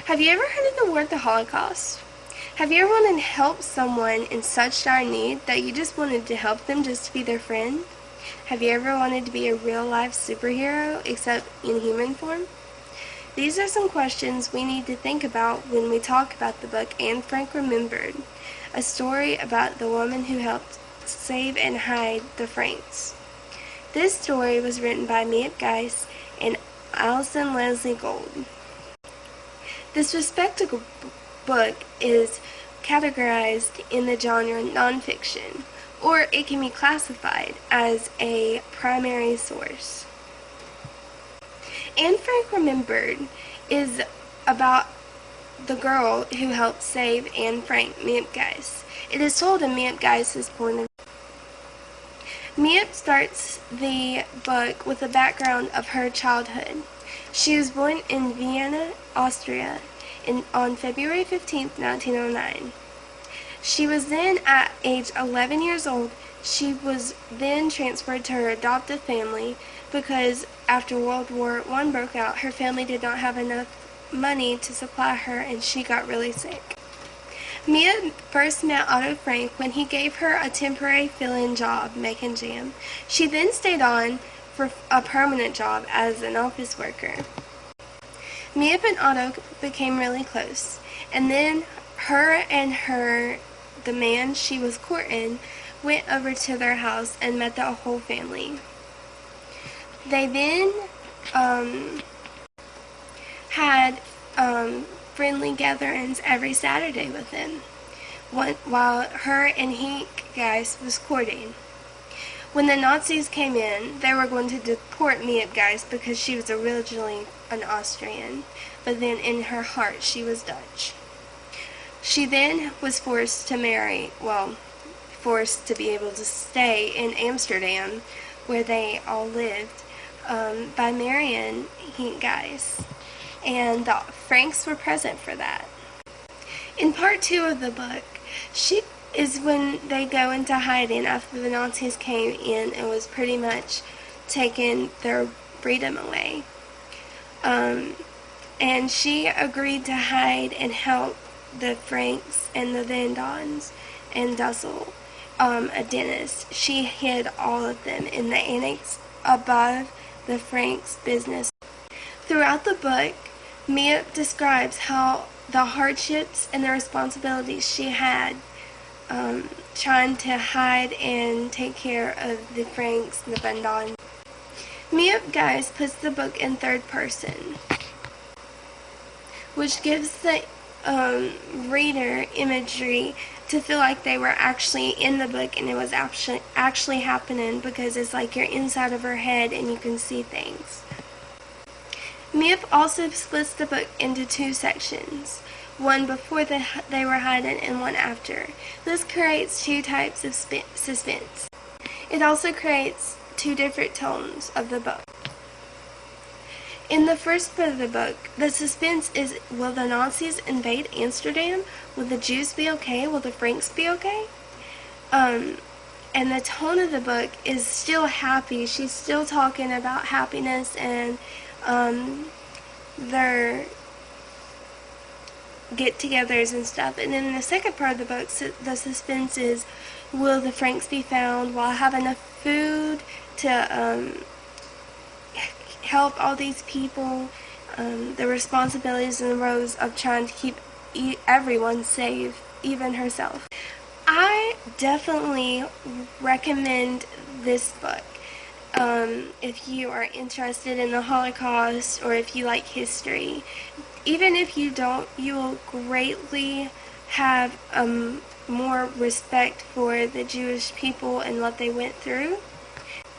Have you ever heard of the word the Holocaust? Have you ever wanted to help someone in such dire need that you just wanted to help them just to be their friend? Have you ever wanted to be a real-life superhero, except in human form? These are some questions we need to think about when we talk about the book Anne Frank Remembered, a story about the woman who helped save and hide the Franks. This story was written by Miep Geist and Allison Leslie Gold. This respectable book is categorized in the genre nonfiction, or it can be classified as a primary source. Anne Frank Remembered is about the girl who helped save Anne Frank, Miep Geist. It is told in Miep Geist's point of view. Miep starts the book with a background of her childhood. She was born in Vienna, Austria, on February 15, 1909. She was then, at age 11 years old, she was then transferred to her adoptive family because after World War I broke out, her family did not have enough money to supply her and she got really sick. Mia first met Otto Frank when he gave her a temporary fill-in job making jam. She then stayed on for a permanent job as an office worker. Miep and Otto became really close, and then the man she was courting, went over to their house and met the whole family. They then had friendly gatherings every Saturday with them, while her and Henk Geist was courting. When the Nazis came in, they were going to deport Miep Geist because she was originally an Austrian, but then in her heart she was Dutch. She then was forced to be able to stay in Amsterdam, where they all lived, by marrying Henk Geist, and the Franks were present for that. In part 2 of the book, is when they go into hiding after the Nazis came in and was pretty much taking their freedom away. And she agreed to hide and help the Franks and the Vandans and Dussel, a dentist. She hid all of them in the annex above the Franks' business. Throughout the book, Miep describes how the hardships and the responsibilities she had trying to hide and take care of the Franks and the Vandans. Miep Geist puts the book in third person, which gives the reader imagery to feel like they were actually in the book and it was actually happening, because it's like you're inside of her head and you can see things. Miep also splits the book into 2 sections, one before they were hiding and one after. This creates 2 types of suspense. It also creates 2 different tones of the book. In the first part of the book, the suspense is, will the Nazis invade Amsterdam? Will the Jews be okay? Will the Franks be okay? And the tone of the book is still happy. She's still talking about happiness and their get-togethers and stuff. And then in the second part of the book, the suspense is, will the Franks be found? Will I have enough food to help all these people? The responsibilities and the roles of trying to keep everyone safe, even herself. I definitely recommend this book. If you are interested in the Holocaust or if you like history. Even if you don't, you will greatly have more respect for the Jewish people and what they went through.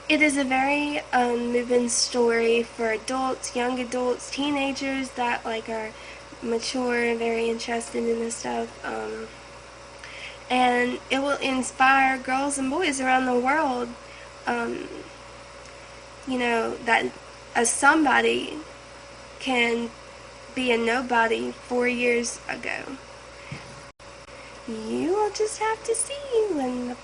It is a very moving story for adults, young adults, teenagers that are mature, very interested in this stuff. And it will inspire girls and boys around the world, that a somebody can be a nobody 4 years ago. You will just have to see when